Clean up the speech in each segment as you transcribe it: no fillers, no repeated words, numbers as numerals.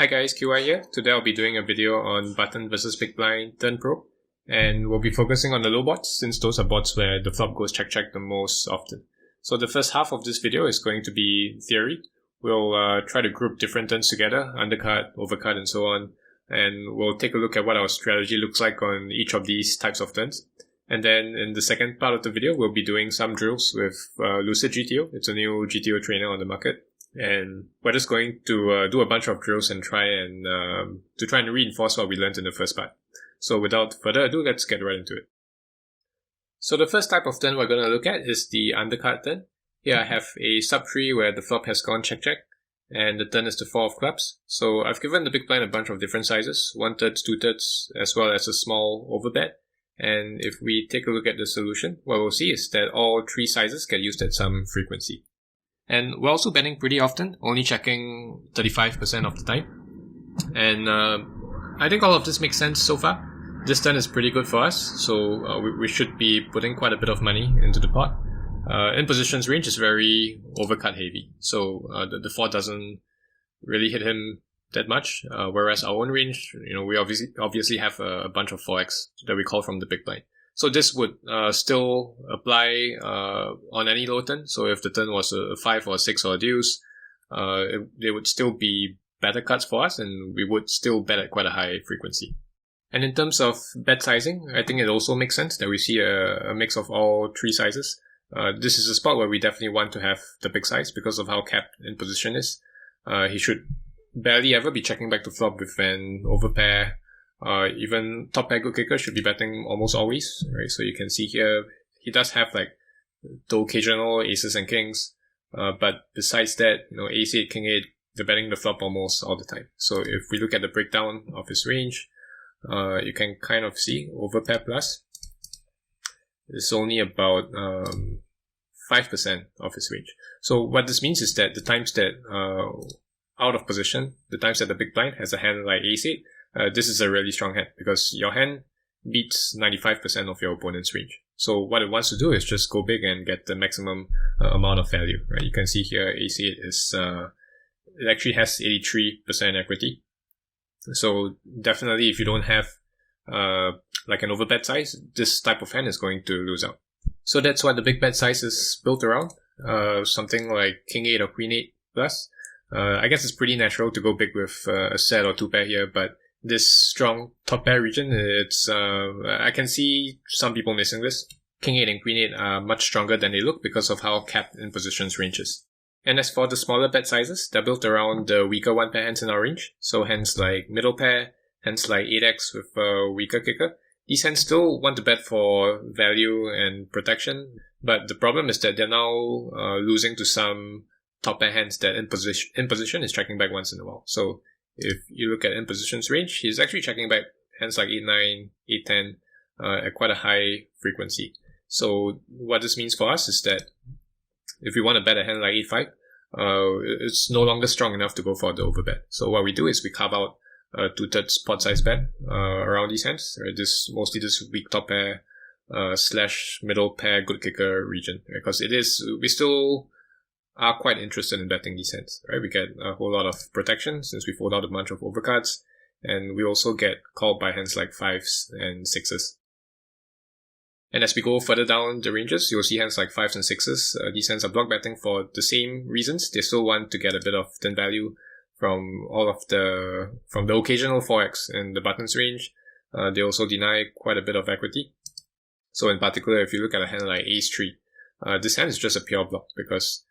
Hi guys, QI here. Today I'll be doing a video on button versus big blind turn probe, and we'll be focusing on the low bots since those are bots where the flop goes check the most often. So the first half of this video is going to be theory. We'll try to group different turns together, undercut, overcut and so on, and we'll take a look at what our strategy looks like on each of these types of turns. And then in the second part of the video, we'll be doing some drills with Lucid GTO. It's a new GTO trainer on the market. And we're just going to do a bunch of drills and try and reinforce what we learned in the first part. So without further ado, let's get right into it. So the first type of turn we're going to look at is the undercut turn. Here I have a sub-tree where the flop has gone check, and the turn is the 4 of clubs. So I've given the big blind a bunch of different sizes, 1/3, 2/3, as well as a small overbet. And if we take a look at the solution, what we'll see is that all 3 sizes get used at some frequency. And we're also betting pretty often, only checking 35% of the time. And I think all of this makes sense so far. This turn is pretty good for us, so we should be putting quite a bit of money into the pot. In position's range is very overcut heavy, so the 4 doesn't really hit him that much. Whereas our own range, we obviously have a bunch of 4x that we call from the big blind. So this would still apply on any low turn. So if the turn was a 5 or a 6 or a deuce, they would still be better cuts for us, and we would still bet at quite a high frequency. And in terms of bet sizing, I think it also makes sense that we see a mix of all 3 sizes. This is a spot where we definitely want to have the big size because of how capped in position is. He should barely ever be checking back to flop with an overpair. Even top pair good kicker should be betting almost always, right? So you can see here, he does have like the occasional aces and kings, but besides that, ace 8, king 8, they're betting the flop almost all the time. So if we look at the breakdown of his range, you can kind of see overpair plus is only about 5% of his range. So what this means is that the times that out of position, the times that the big blind has a hand like ace 8, this is a really strong hand because your hand beats 95% of your opponent's range. So what it wants to do is just go big and get the maximum amount of value, right? You can see here ace 8 is, it actually has 83% equity. So definitely if you don't have like an overbet size, this type of hand is going to lose out. So that's what the big bet size is built around. Something like king 8 or queen 8 plus. I guess it's pretty natural to go big with a set or 2 pair here, but this strong top pair region, it's I can see some people missing this. King 8 and Queen 8 are much stronger than they look because of how capped in position's range is. And as for the smaller bet sizes, they're built around the weaker 1 pair hands in our range. So hands like middle pair, hands like 8x with a weaker kicker. These hands still want to bet for value and protection, but the problem is that they're now losing to some top pair hands that in position is checking back once in a while. So if you look at in position's range, he's actually checking back hands like 8-9, 8-10 at quite a high frequency. So what this means for us is that if we want to bet a hand like 8-5, it's no longer strong enough to go for the overbet. So what we do is we carve out a 2/3 pot size bet around these hands. Right? Mostly this weak top pair / middle pair good kicker region. Right? Because we still are quite interested in betting these hands, right? We get a whole lot of protection since we fold out a bunch of overcards, and we also get called by hands like 5s and 6s. And as we go further down the ranges, you'll see hands like 5s and 6s. These hands are block betting for the same reasons. They still want to get a bit of turn value from the occasional 4x in the button's range. They also deny quite a bit of equity. So in particular, if you look at a hand like ace 3, this hand is just a pure block because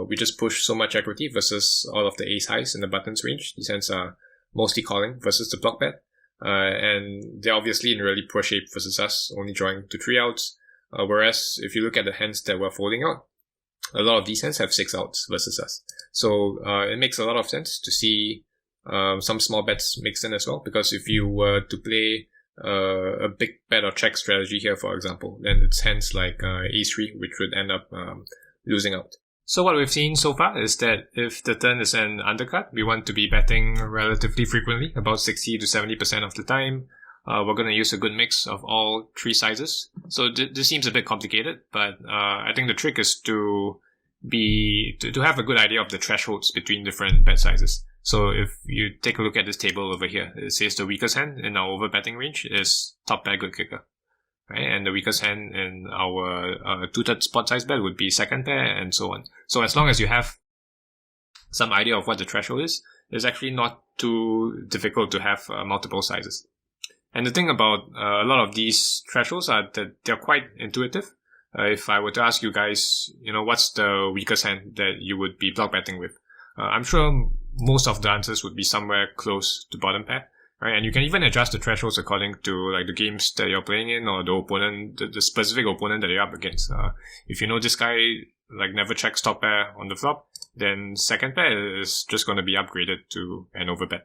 we just push so much equity versus all of the ace highs in the button's range. These hands are mostly calling versus the block bet. And they're obviously in really poor shape versus us, only drawing to 3 outs. Whereas if you look at the hands that we're folding out, a lot of these hands have 6 outs versus us. So it makes a lot of sense to see some small bets mixed in as well. Because if you were to play a big bet or check strategy here, for example, then it's hands like ace 3, which would end up losing out. So what we've seen so far is that if the turn is an undercut, we want to be betting relatively frequently, about 60 to 70% of the time. We're going to use a good mix of all 3 sizes. So this seems a bit complicated, but I think the trick is to to have a good idea of the thresholds between different bet sizes. So if you take a look at this table over here, it says the weakest hand in our over betting range is top pair good kicker, right? And the weakest hand in our two-thirds pot size bet would be second pair, and so on. So as long as you have some idea of what the threshold is, it's actually not too difficult to have multiple sizes. And the thing about a lot of these thresholds are that they're quite intuitive. If I were to ask you guys, what's the weakest hand that you would be block betting with? I'm sure most of the answers would be somewhere close to bottom pair, right? And you can even adjust the thresholds according to like the games that you're playing in or the opponent, the specific opponent that you're up against. If you know this guy like never checks top pair on the flop, then second pair is just going to be upgraded to an overbet.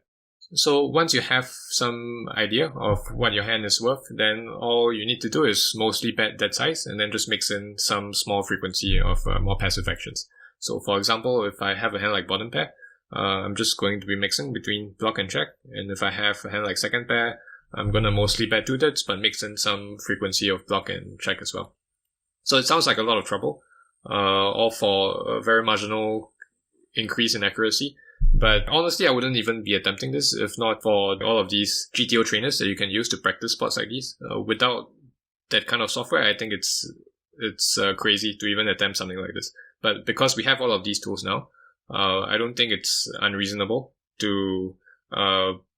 So once you have some idea of what your hand is worth, then all you need to do is mostly bet that size and then just mix in some small frequency of more passive actions. So for example, if I have a hand like bottom pair, I'm just going to be mixing between block and check. And if I have a hand like second pair, I'm going to mostly bet two-thirds but mix in some frequency of block and check as well. So it sounds like a lot of trouble, all for a very marginal increase in accuracy. But honestly, I wouldn't even be attempting this if not for all of these GTO trainers that you can use to practice spots like these. Without that kind of software, I think it's crazy to even attempt something like this. But because we have all of these tools now, I don't think it's unreasonable to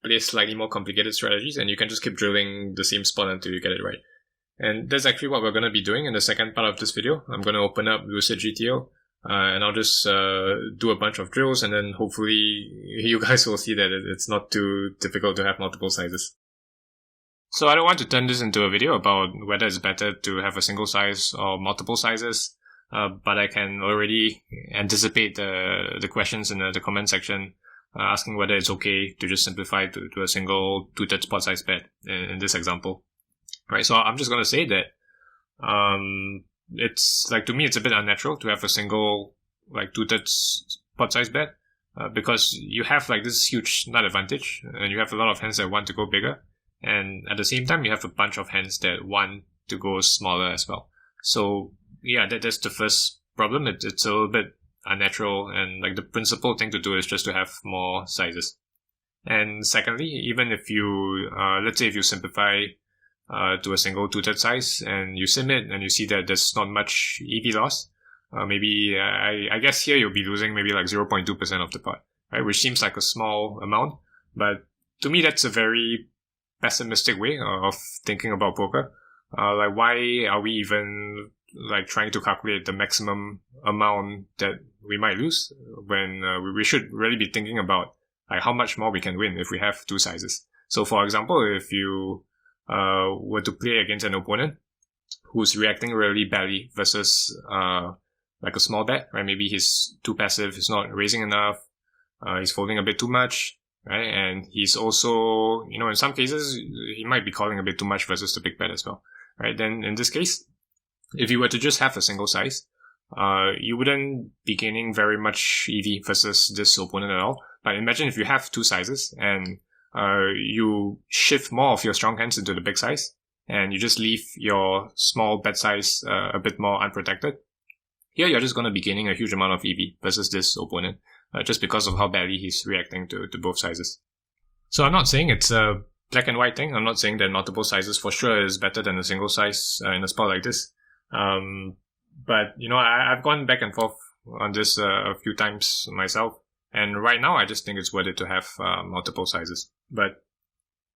play slightly more complicated strategies, and you can just keep drilling the same spot until you get it right. And that's actually what we're going to be doing in the second part of this video. I'm going to open up Lucid GTO. And I'll just do a bunch of drills, and then hopefully you guys will see that it's not too difficult to have multiple sizes. So I don't want to turn this into a video about whether it's better to have a single size or multiple sizes, but I can already anticipate the questions in the comment section asking whether it's okay to just simplify to a single two-thirds pot size bet in this example. Right, so I'm just going to say that it's like, to me, it's a bit unnatural to have a single like two-thirds pot size bet because you have like this huge nut advantage and you have a lot of hands that want to go bigger, and at the same time you have a bunch of hands that want to go smaller as well. So yeah, that's the first problem. It's a little bit unnatural, and like the principal thing to do is just to have more sizes. And secondly, even if you let's say if you simplify to a single two-thirds size and you sim it and you see that there's not much EV loss, maybe I guess here you'll be losing maybe like 0.2% of the pot, right? Which seems like a small amount, but to me that's a very pessimistic way of thinking about poker. Like, why are we even like trying to calculate the maximum amount that we might lose when we should really be thinking about like how much more we can win if we have two sizes. So for example, if you were to play against an opponent who's reacting really badly versus like a small bet, right? Maybe he's too passive, he's not raising enough, he's folding a bit too much, right? And he's also, in some cases, he might be calling a bit too much versus the big bet as well, right? Then in this case, if you were to just have a single size, you wouldn't be gaining very much EV versus this opponent at all. But imagine if you have two sizes and you shift more of your strong hands into the big size, and you just leave your small bet size a bit more unprotected. Here, you're just going to be gaining a huge amount of EV versus this opponent, just because of how badly he's reacting to both sizes. So I'm not saying it's a black and white thing. I'm not saying that multiple sizes for sure is better than a single size in a spot like this. But, I've gone back and forth on this a few times myself. And right now, I just think it's worth it to have multiple sizes. But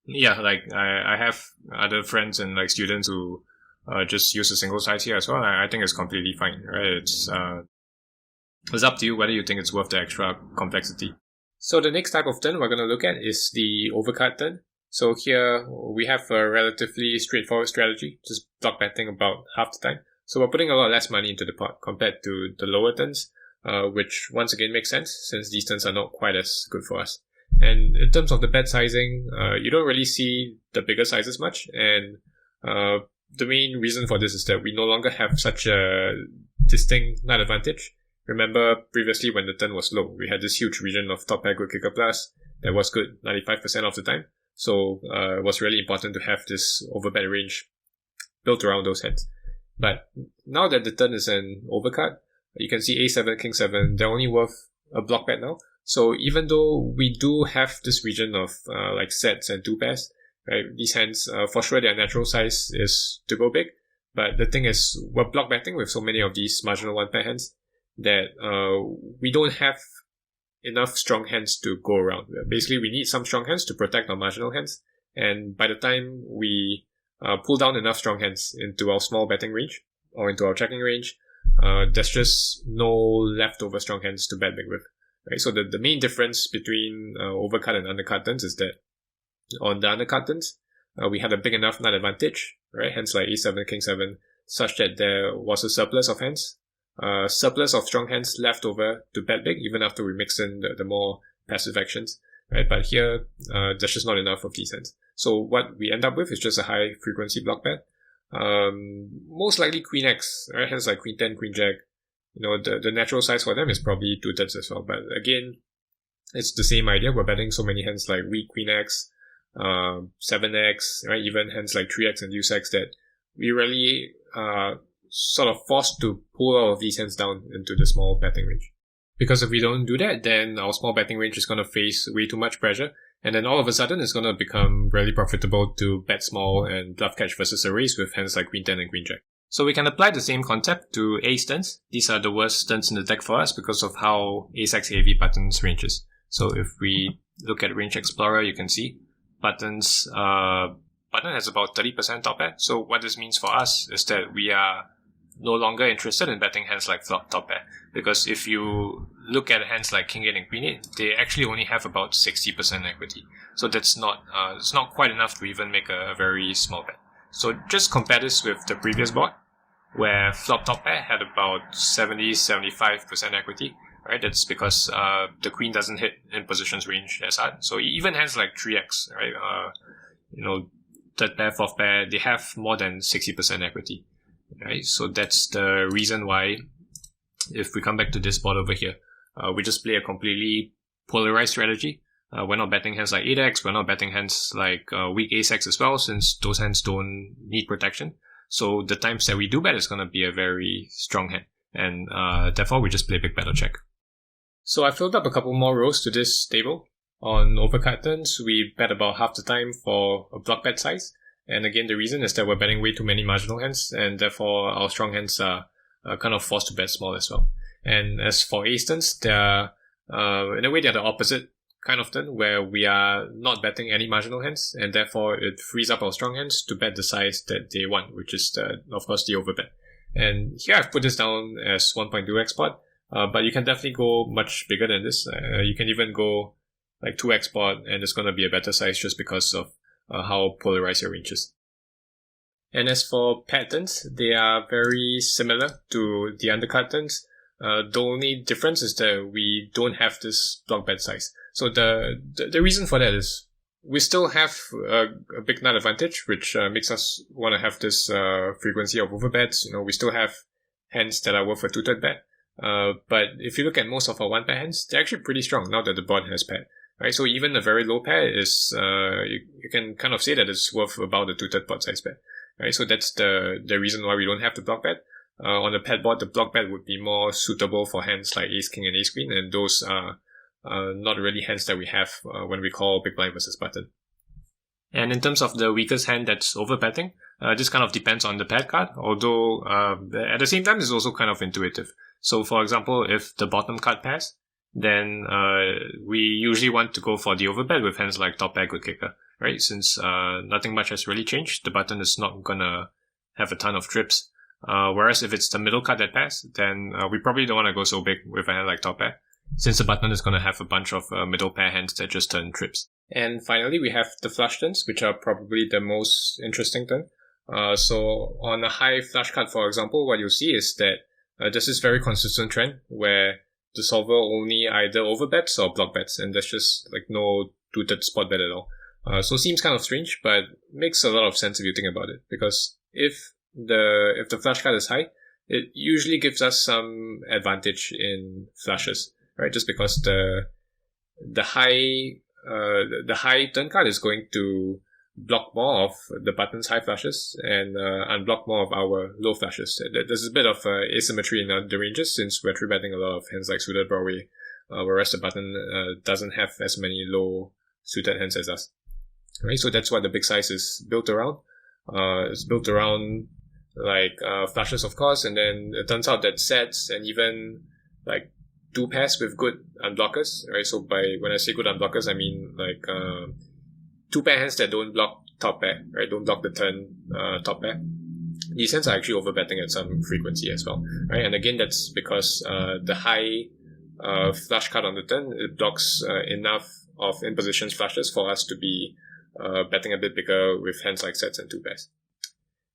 yeah, like I have other friends and like students who just use a single size here as well. I think it's completely fine, right? It's up to you whether you think it's worth the extra complexity. So the next type of turn we're going to look at is the overcard turn. So here we have a relatively straightforward strategy, just block betting about half the time. So we're putting a lot less money into the pot compared to the lower turns, which once again makes sense since these turns are not quite as good for us. And in terms of the bet sizing, you don't really see the bigger sizes much. And the main reason for this is that we no longer have such a distinct nut advantage. Remember previously when the turn was low, we had this huge region of top pair good kicker plus that was good 95% of the time. So it was really important to have this overbet range built around those hands. But now that the turn is an overcard, You can see A7, King 7, they're only worth a block bet now. So even though we do have this region of like sets and 2 pairs, right, these hands, for sure their natural size is to go big. But the thing is, we're block betting with so many of these marginal 1 pair hands that we don't have enough strong hands to go around. Basically, we need some strong hands to protect our marginal hands. And by the time we pull down enough strong hands into our small betting range or into our checking range, there's just no leftover strong hands to bet big with. Right? So the main difference between overcut and undercut turns is that on the undercut turns, we had a big enough nut advantage, right? Hands like A7, King 7, such that there was a surplus of hands, surplus of strong hands left over to bet big, even after we mix in the more passive actions, right? But here, there's just not enough of these hands. So what we end up with is just a high frequency block bet. Most likely Queen X, right? Hands like Queen 10, Queen Jack. The natural size for them is probably 2/3 as well. But again, it's the same idea. We're betting so many hands like weak Queen X, 7X, right? Even hands like 3X and Deuce X that we really sort of forced to pull all of these hands down into the small betting range. Because if we don't do that, then our small betting range is going to face way too much pressure. And then all of a sudden, it's going to become really profitable to bet small and bluff catch versus a raise with hands like Queen 10 and Queen Jack. So we can apply the same concept to ace turns. These are the worst turns in the deck for us because of how ace-X heavy buttons ranges. So if we look at Range Explorer, you can see button has about 30% top pair. So what this means for us is that we are no longer interested in betting hands like flop top pair. Because if you look at hands like King 8 and Queen 8, they actually only have about 60% equity. So that's not, it's not quite enough to even make a very small bet. So just compare this with the previous board, where flop top pair had about 70-75% equity, right? That's because the queen doesn't hit in positions range as hard. So even hands like 3x, right? Third pair, fourth pair, they have more than 60% equity, right? So that's the reason why, if we come back to this board over here, we just play a completely polarized strategy. We're not betting hands like 8x, we're not betting hands like weak ace-X as well, since those hands don't need protection. So the times that we do bet is going to be a very strong hand, and therefore we just play big bet or check. So I filled up a couple more rows to this table. On overcut turns, we bet about half the time for a block bet size, and again the reason is that we're betting way too many marginal hands, and therefore our strong hands are kind of forced to bet small as well. And as for ace turns, they're in a way they're the opposite kind of turn, where we are not betting any marginal hands, and therefore it frees up our strong hands to bet the size that they want, which is of course the overbet. And here I've put this down as 1.2x pot, but you can definitely go much bigger than this. You can even go like 2x pot, and it's going to be a better size just because of how polarized your range is. And as for patterns, they are very similar to the undercut turns. The only difference is that we don't have this block bet size. So the reason for that is we still have a big nut advantage, which makes us want to have this frequency of overbets. We still have hands that are worth a 2/3 bet. But if you look at most of our 1 pair hands, they're actually pretty strong now that the board has pair. Right? So even a very low pair is, you can kind of say that it's worth about a 2/3 pot size bet. Right? So that's the reason why we don't have the block bet. On the paired board, the block bet would be more suitable for hands like ace king and ace queen, and those are not really hands that we have when we call big blind versus button. And in terms of the weakest hand that's overbetting, this kind of depends on the paired card, although at the same time it's also kind of intuitive. So for example, if the bottom card pairs, then we usually want to go for the overbet with hands like top pair, good kicker, right? Since nothing much has really changed, the button is not gonna have a ton of trips. Whereas if it's the middle card that pairs, then we probably don't want to go so big with a hand like top pair, since the button is going to have a bunch of middle pair hands that just turn trips. And finally, we have the flush turns, which are probably the most interesting turn. So on a high flush card, for example, what you'll see is that there's this very consistent trend where the solver only either overbets or block bets, and there's just like no 2/3 spot bet at all. So it seems kind of strange, but makes a lot of sense if you think about it, because if the flush card is high, it usually gives us some advantage in flushes, right? Just because the high turn card is going to block more of the button's high flushes and unblock more of our low flushes. There's a bit of asymmetry in the ranges since we're 3-betting a lot of hands like suited Broadway, whereas the button doesn't have as many low suited hands as us. Right, so that's what the big size is built around. It's built around flushes, of course, and then it turns out that sets and even like 2 pairs with good unblockers, right? So when I say good unblockers, I mean 2 pair hands that don't block top pair, right? Don't block the turn top pair. These hands are actually overbetting at some frequency as well, right? And again, that's because the high flush card on the turn, it blocks enough of in positions flushes for us to be betting a bit bigger with hands like sets and 2 pairs.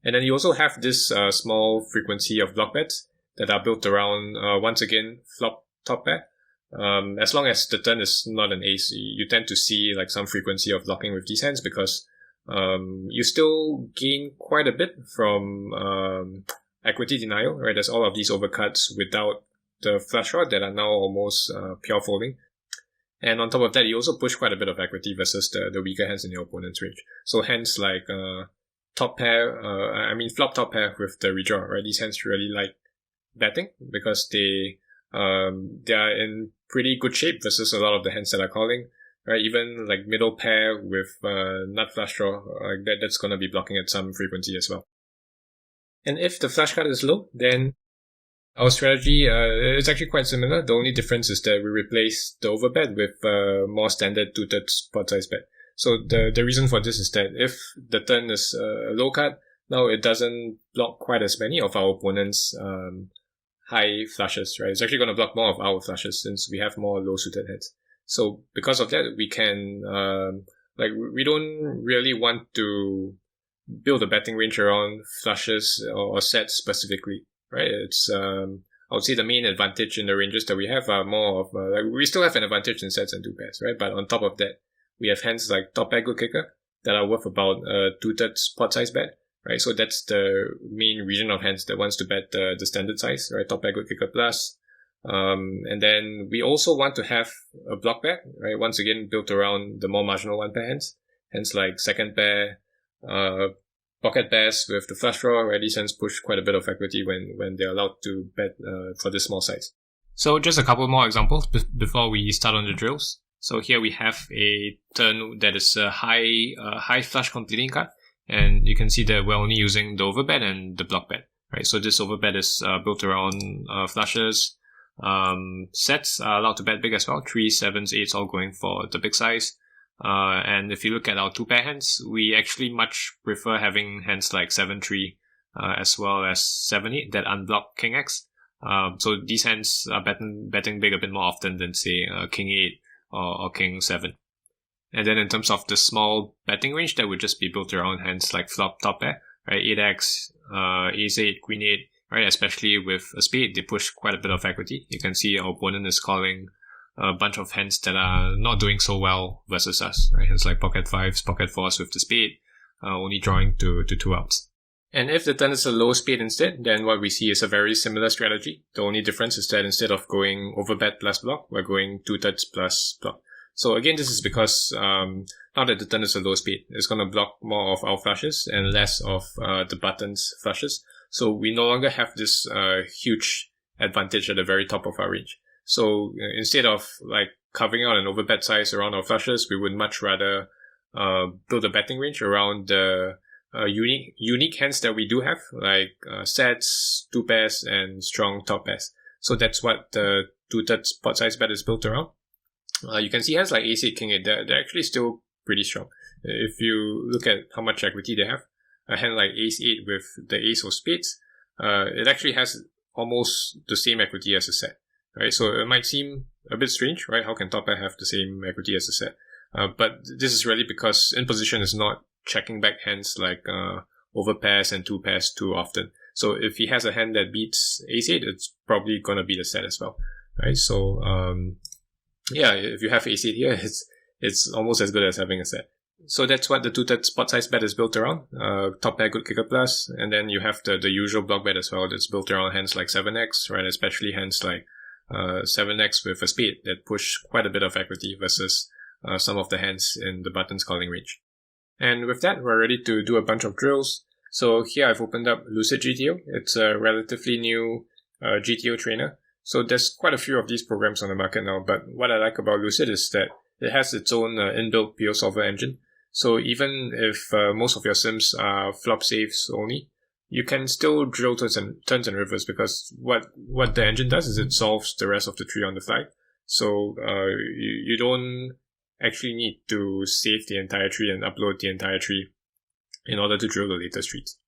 And then you also have this small frequency of block bets that are built around, once again, flop top pair. As long as the turn is not an ace, you tend to see like some frequency of blocking with these hands because you still gain quite a bit from equity denial, right? There's all of these overcuts without the flush draw that are now almost pure folding. And on top of that, you also push quite a bit of equity versus the weaker hands in your opponent's range. So hands like top pair, flop top pair with the redraw, right? These hands really like betting because they are in pretty good shape versus a lot of the hands that are calling, right? Even like middle pair with nut flush draw, that's going to be blocking at some frequency as well. And if the flush card is low, then our strategy is actually quite similar. The only difference is that we replace the overbet with more standard 2/3 pot size bet. So the reason for this is that if the turn is a low card, now it doesn't block quite as many of our opponent's high flushes, right? It's actually going to block more of our flushes since we have more low suited hands. So because of that, we can we don't really want to build a betting range around flushes or sets specifically. Right, it's I would say the main advantage in the ranges that we have are more of we still have an advantage in sets and 2 pairs, right? But on top of that, we have hands like top pair good kicker that are worth about 2/3 pot size bet, right? So that's the main region of hands that wants to bet the standard size, right? Top pair good kicker plus, and then we also want to have a block pair, right? Once again, built around the more marginal 1 pair hands, hands like second pair, pocket pairs with the flush draw, right? These hands push quite a bit of equity when they're allowed to bet for this small size. So just a couple more examples before we start on the drills. So here we have a turn that is a high flush completing card, and you can see that we're only using the overbet and the block bet, right? So this overbet is built around flushes. Sets are allowed to bet big as well, 3s, 7s, 8s, all going for the big size. And if you look at our 2 pair hands, we actually much prefer having hands like 7-3 as well as 7-8 that unblock King X. So these hands are betting big a bit more often than say King 8 or King 7. And then in terms of the small betting range, that would just be built around hands like flop top pair, right? 8x, Ace 8, Queen 8, right? Especially with a spade, they push quite a bit of equity. You can see our opponent is calling a bunch of hands that are not doing so well versus us, right? Hands like pocket 5s, pocket 4s with the spade, only drawing to 2 outs. And if the turn is a low spade instead, then what we see is a very similar strategy. The only difference is that instead of going overbet plus block, we're going 2/3 plus block. So again, this is because now that the turn is a low spade, it's going to block more of our flushes and less of the button's flushes. So we no longer have this huge advantage at the very top of our range. So instead of like carving out an overbet size around our flushes, we would much rather build a betting range around the unique hands that we do have, like sets, 2 pairs, and strong top pairs. So that's what the 2/3 pot size bet is built around. You can see hands like Ace 8, King 8, they're actually still pretty strong. If you look at how much equity they have, a hand like Ace 8 with the Ace of Spades, it actually has almost the same equity as a set. Right, so it might seem a bit strange, right? How can top pair have the same equity as a set? But this is really because in position is not checking back hands like over pairs and 2 pairs too often. So if he has a hand that beats Ace 8, it's probably gonna beat a set as well, right? So if you have Ace 8 here, it's almost as good as having a set. So that's what the 2/3 pot size bet is built around. Top pair good kicker plus, and then you have the usual block bet as well that's built around hands like 7x, right? Especially hands like 7x with a spade that push quite a bit of equity versus some of the hands in the button's calling range. And with that, we're ready to do a bunch of drills. So here I've opened up Lucid GTO. It's a relatively new GTO trainer. So there's quite a few of these programs on the market now, but what I like about Lucid is that it has its own inbuilt PO solver engine. So even if most of your sims are flop saves only, you can still drill turns and rivers, because what the engine does is it solves the rest of the tree on the fly. So you don't actually need to save the entire tree and upload the entire tree in order to drill the later streets.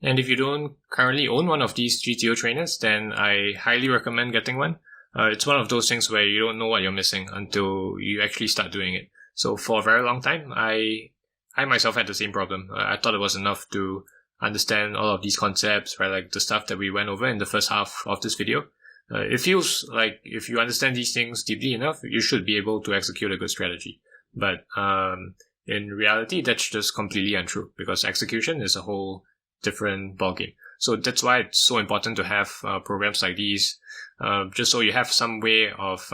And if you don't currently own one of these GTO trainers, then I highly recommend getting one. It's one of those things where you don't know what you're missing until you actually start doing it. So for a very long time, I myself had the same problem. I thought it was enough to understand all of these concepts, right? Like the stuff that we went over in the first half of this video. It feels like if you understand these things deeply enough, you should be able to execute a good strategy. But in reality, that's just completely untrue, because execution is a whole different ballgame. So that's why it's so important to have programs like these, just so you have some way of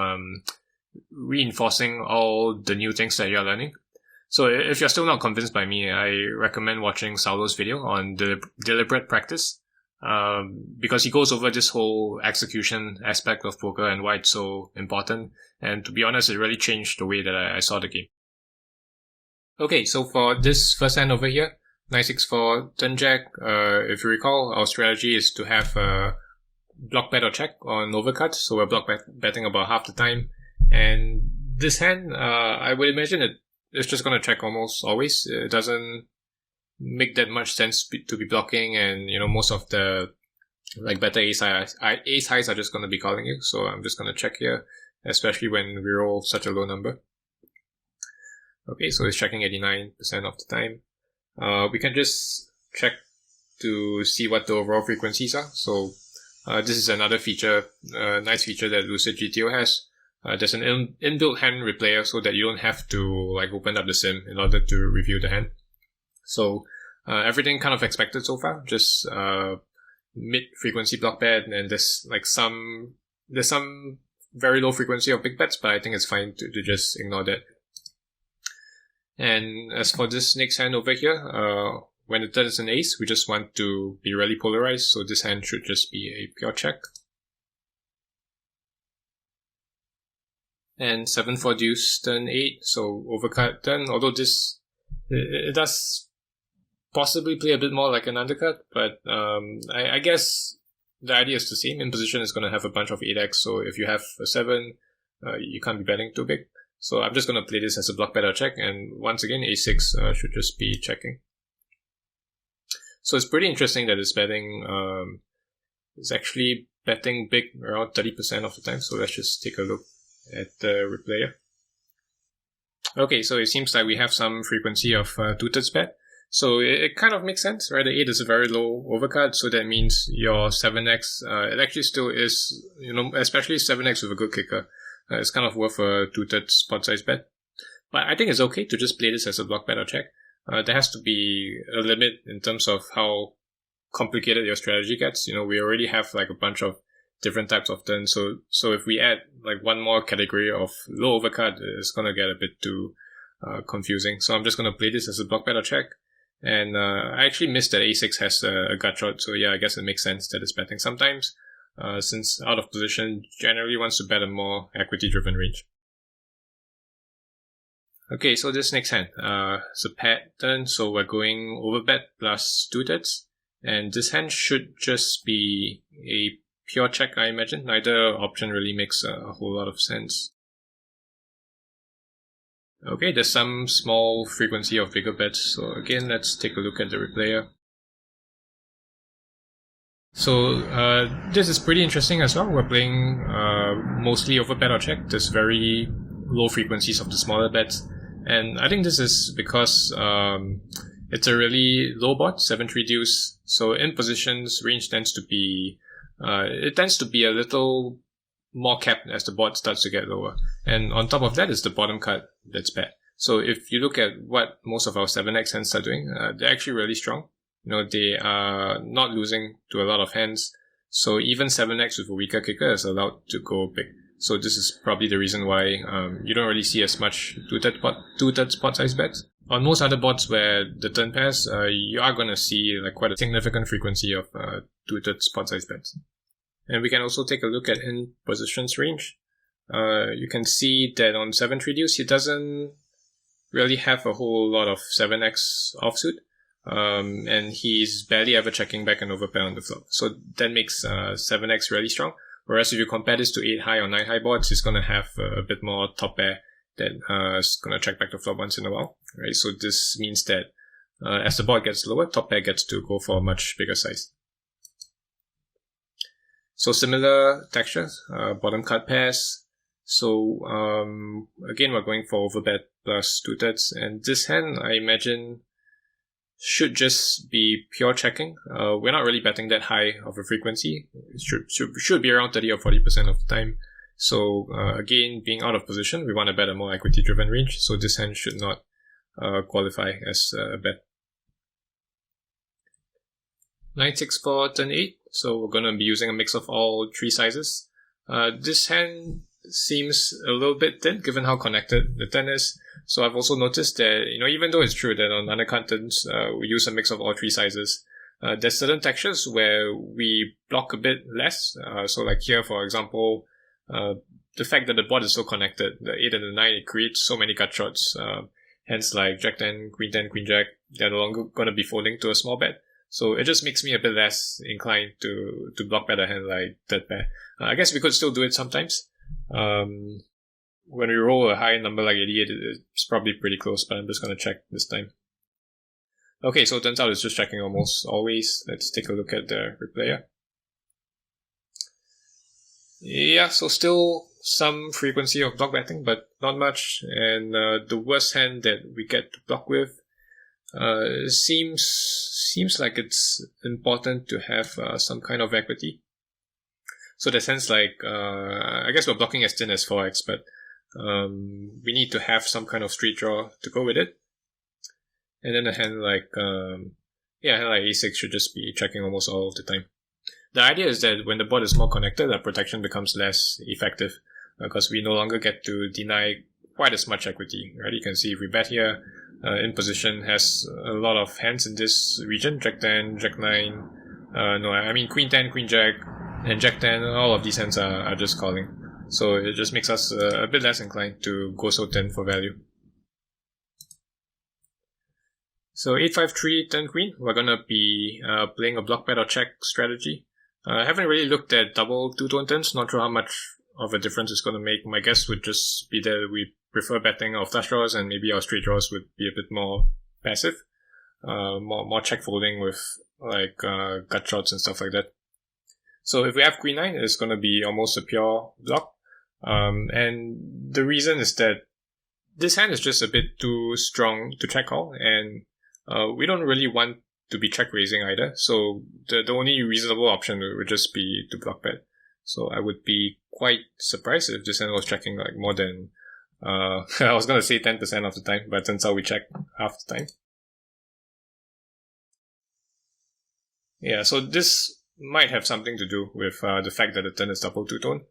reinforcing all the new things that you're learning. So if you're still not convinced by me, I recommend watching Saulo's video on deliberate practice, because he goes over this whole execution aspect of poker and why it's so important. And to be honest, it really changed the way that I saw the game. Okay, so for this first hand over here, Knight 6-4 turn jack, if you recall, our strategy is to have a block bet or check on overcut, so we're block betting about half the time. And this hand, I would imagine it's just going to check almost always. It doesn't make that much sense to be blocking, and most of the better ace highs are just going to be calling you, so I'm just going to check here, especially when we roll such a low number. Okay, so it's checking 89% of the time. We can just check to see what the overall frequencies are. So this is another feature, nice feature that Lucid GTO has. There's an inbuilt hand replayer, so that you don't have to open up the sim in order to review the hand. So everything kind of expected so far, just mid frequency block bet, and there's some very low frequency of big bets, but I think it's fine to just ignore that. And as for this next hand over here, when it turns an ace, we just want to be really polarized, so this hand should just be a pure check. And 7-4 deuce, turn 8, so overcut turn, although this, it does possibly play a bit more like an undercut, but I guess the idea is the same. In position is going to have a bunch of 8x, so if you have a 7, you can't be betting too big. So I'm just going to play this as a block bet or check, and once again, a6 should just be checking. So it's pretty interesting that it's betting, it's actually betting big around 30% of the time, so let's just take a look at the replayer. Okay, so it seems like we have some frequency of 2/3 bet. So it kind of makes sense, right? The 8 is a very low overcut, so that means your 7x, it actually still is, especially 7x with a good kicker. It's kind of worth a 2/3 pot size bet. But I think it's okay to just play this as a block bet or check. There has to be a limit in terms of how complicated your strategy gets. We already have a bunch of different types of turns. So if we add one more category of low overcut, it's going to get a bit too confusing. So I'm just going to play this as a block bet or check. And I actually missed that a6 has a gut shot. So yeah, I guess it makes sense that it's betting sometimes. Since out of position generally wants to bet a more equity-driven range. Okay, so this next hand, it's a paired turn, so we're going overbet plus 2/3, and this hand should just be a pure check, I imagine. Neither option really makes a whole lot of sense. Okay, there's some small frequency of bigger bets, so again, let's take a look at the replayer. So this is pretty interesting as well. We're playing mostly over bet or check. There's very low frequencies of the smaller bets, and I think this is because it's a really low board, 7-3 deuce. So in positions, range tends to be a little more capped as the board starts to get lower. And on top of that is the bottom cut that's bad. So if you look at what most of our 7x hands are doing, they're actually really strong. They are not losing to a lot of hands. So even 7x with a weaker kicker is allowed to go big. So this is probably the reason why you don't really see as much 2/3 pot size bets. On most other boards where the turn pairs, you are going to see like quite a significant frequency of two-thirds pot size bets. And we can also take a look at in positions range. You can see that on 7-3 deuce, he doesn't really have a whole lot of 7x offsuit. And he's barely ever checking back an overpair on the flop. So that makes 7x really strong. Whereas if you compare this to 8 high or 9 high boards, it's going to have a bit more top pair that is going to check back the flop once in a while. Right? So this means that as the board gets lower, top pair gets to go for a much bigger size. So similar textures, bottom card pairs. So again, we're going for overbet plus 2/3. And this hand, I imagine, should just be pure checking. We're not really betting that high of a frequency. It should be around 30 or 40% of the time. So again, being out of position, we want to bet a more equity-driven range. So this hand should not qualify as a bet. 9-6 turn 8. So we're going to be using a mix of all three sizes. This hand seems a little bit thin given how connected the turn is. So I've also noticed that, even though it's true that on undercard turns, we use a mix of all three sizes, there's certain textures where we block a bit less. So like here, for example, the fact that the board is so connected, the 8 and the 9, it creates so many gut shots. Hence like Jack 10, Queen 10, Queen Jack, they're no longer going to be folding to a small bet. So it just makes me a bit less inclined to block bet a hand like third pair. I guess we could still do it sometimes. When we roll a high number like 88, it's probably pretty close, but I'm just going to check this time. Okay, so it turns out it's just checking almost always. Let's take a look at the replayer. Yeah, so still some frequency of block betting, but not much. And the worst hand that we get to block with seems like it's important to have some kind of equity. So the sense like, I guess we're blocking as thin as 4x, but we need to have some kind of straight draw to go with it. And then a hand like, a hand like a6 should just be checking almost all of the time. The idea is that when the board is more connected, the protection becomes less effective because we no longer get to deny quite as much equity, right? You can see if we bet here, in position has a lot of hands in this region, Jack 10, Jack 9, Queen 10, Queen Jack, and Jack 10, all of these hands are just calling. So it just makes us a bit less inclined to go so thin for value. So 8-5-3 turn queen, we're going to be playing a block bet or check strategy. I haven't really looked at double two-tone turns, not sure how much of a difference it's going to make. My guess would just be that we prefer betting our flush draws and maybe our straight draws would be a bit more passive. More check folding with like gut shots and stuff like that. So if we have Queen 9, it's going to be almost a pure block. And the reason is that this hand is just a bit too strong to check call, and we don't really want to be check raising either. So the only reasonable option would just be to block bet. So I would be quite surprised if this hand was checking like more than, I was going to say 10% of the time, but it turns out we check half the time. Yeah, so this might have something to do with the fact that the turn is double two-tone.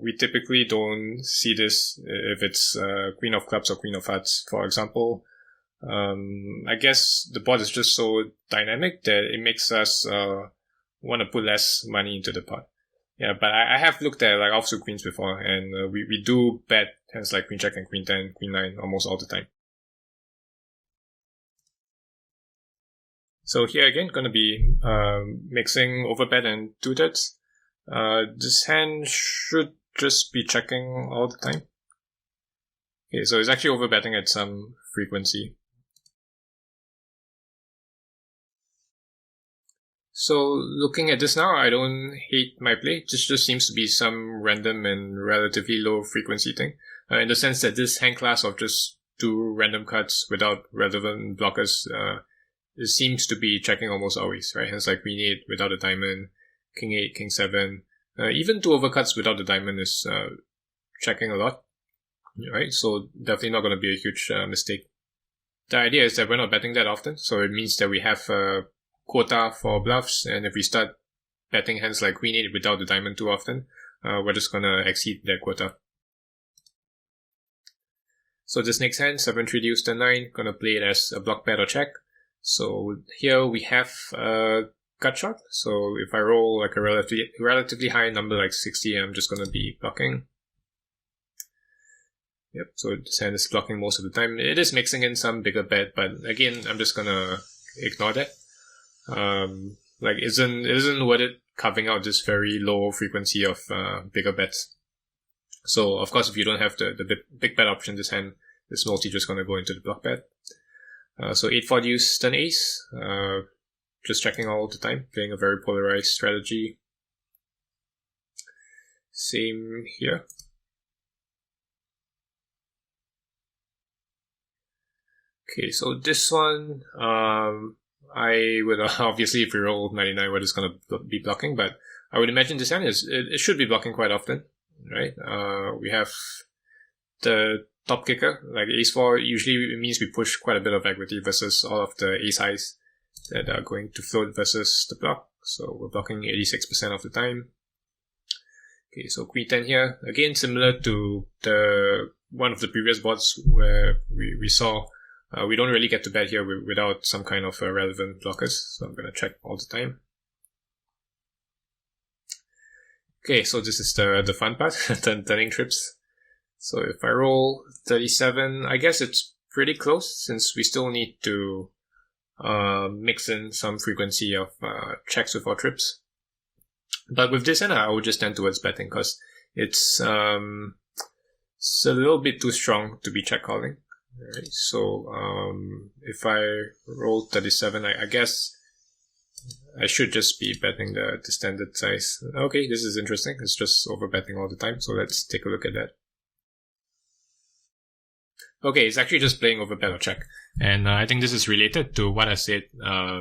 We typically don't see this if it's Queen of Clubs or Queen of Hearts, for example. I guess the board is just so dynamic that it makes us want to put less money into the pot. Yeah, but I have looked at like offsuit queens before, and we do bet hands like Queen Jack and Queen 10, Queen 9 almost all the time. So here again, going to be mixing overbet and two-thirds. This hand should just be checking all the time. Okay, so it's actually overbetting at some frequency. So looking at this now, I don't hate my play. This just seems to be some random and relatively low frequency thing. In the sense that this hand class of just two random cards without relevant blockers, it seems to be checking almost always, right? Hands like Queen 8 without a diamond, King 8, King 7. Even two overcuts without the diamond is checking a lot, right? So definitely not going to be a huge mistake. The idea is that we're not betting that often, so it means that we have a quota for bluffs, and if we start betting hands like Queen 8 without the diamond too often, we're just going to exceed that quota. So this next hand, 7-3 deuce turn 9, gonna play it as a block bet or check. So here we have a gut shot. So if I roll like a relatively high number like 60, I'm just gonna be blocking. Yep, so this hand is blocking most of the time. It is mixing in some bigger bet, but again, I'm just gonna ignore that. Like it isn't worth it carving out this very low frequency of bigger bets. So of course, if you don't have the big bet option, this hand is mostly just gonna go into the block bet. So 8-4 deuce turn ace, just checking all the time, playing a very polarized strategy. Same here. Okay, so this one, I would obviously, if we roll 99, we're just going to be blocking, but I would imagine this hand it should be blocking quite often, right? We have the top kicker, like ace-4, usually it means we push quite a bit of equity versus all of the ace highs that are going to float versus the block. So we're blocking 86% of the time. Okay, so queen 10 here, again, similar to one of the previous boards where we saw we don't really get to bet here without some kind of relevant blockers, so I'm going to check all the time. Okay, so this is the fun part, turning trips. So if I roll 37, I guess it's pretty close since we still need to mix in some frequency of checks with our trips. But with this hand, I would just tend towards betting because it's a little bit too strong to be check calling. Alright, so if I roll 37, I guess I should just be betting the standard size. Okay, this is interesting. It's just over betting all the time, so let's take a look at that. Okay, it's actually just playing over bet or check. And I think this is related to what I said a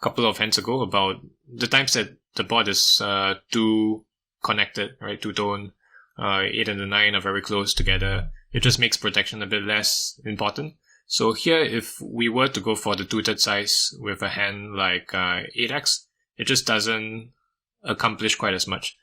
couple of hands ago about the times that the board is too connected, right? Two-tone, 8 and the 9 are very close together. It just makes protection a bit less important. So here, if we were to go for the two-third size with a hand like 8x, it just doesn't accomplish quite as much.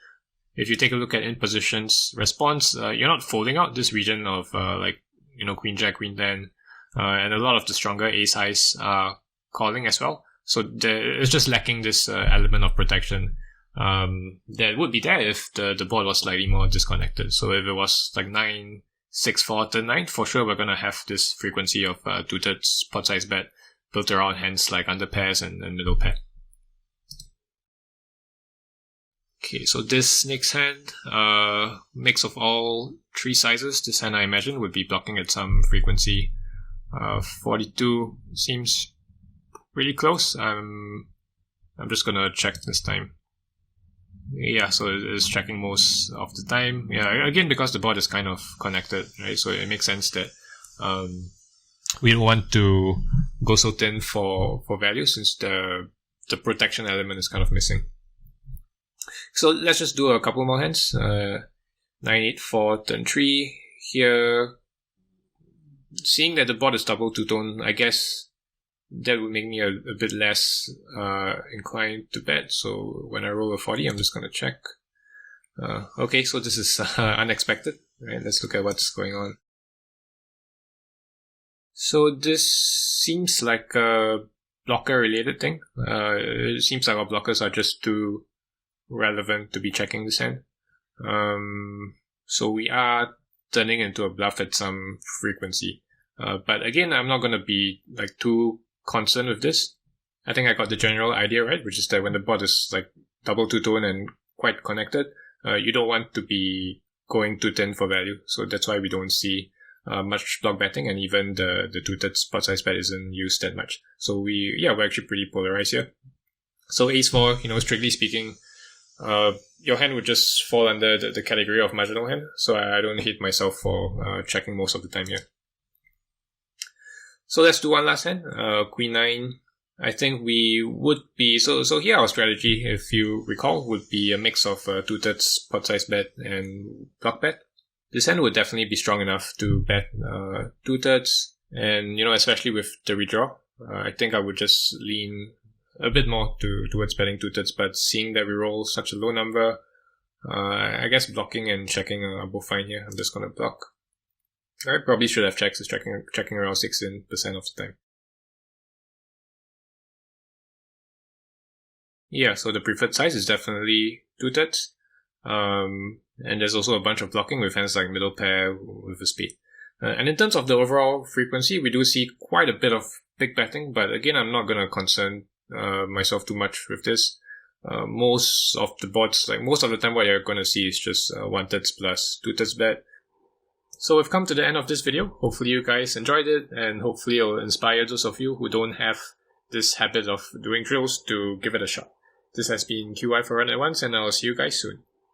If you take a look at in positions response, you're not folding out this region of Queen Jack, Queen 10, and a lot of the stronger ace highs are calling as well. So it's just lacking this element of protection that would be there if the board was slightly more disconnected. So if it was like 9, 6, 4, turn 9, for sure we're going to have this frequency of two-thirds pot size bet built around hands like under pairs and middle pair. Okay, so this next hand, mix of all three sizes. This hand I imagine would be blocking at some frequency. 42 seems really close. I'm just gonna check this time. Yeah, so it's checking most of the time. Yeah, again, because the board is kind of connected, right? So it makes sense that we don't want to go so thin for value since the protection element is kind of missing. So let's just do a couple more hands. 9, 8, 4, turn 3. Here, seeing that the board is double two-tone, I guess that would make me a bit less inclined to bet. So when I roll a 40, I'm just going to check. Okay, so this is unexpected. Right, let's look at what's going on. So this seems like a blocker-related thing. It seems like our blockers are just too relevant to be checking this hand. So we are turning into a bluff at some frequency. But again, I'm not going to be like too concerned with this. I think I got the general idea right, which is that when the board is like double two-tone and quite connected, you don't want to be going too thin for value. So that's why we don't see much block betting, and even the two-thirds pot size bet isn't used that much. So we're actually pretty polarized here. So ace-4, strictly speaking, your hand would just fall under the category of marginal hand, so I don't hate myself for checking most of the time here. So let's do one last hand. Queen 9. I think we would be... So here our strategy, if you recall, would be a mix of two-thirds pot size bet and block bet. This hand would definitely be strong enough to bet two-thirds, and especially with the redraw, I think I would just lean a bit more towards betting two-thirds, but seeing that we roll such a low number, I guess blocking and checking are both fine here. I'm just going to block. I probably should have checked. It's checking around 16% of the time. Yeah, so the preferred size is definitely 2/3. And there's also a bunch of blocking with hands like middle pair with a spade. And in terms of the overall frequency, we do see quite a bit of big betting, but again, I'm not going to concern myself too much with this. Most of the boards, like most of the time, what you're going to see is just 1/3 plus 2/3 bet. So we've come to the end of this video. Hopefully you guys enjoyed it, and hopefully it'll inspire those of you who don't have this habit of doing drills to give it a shot. This has been QI for Run at Once, and I'll see you guys soon.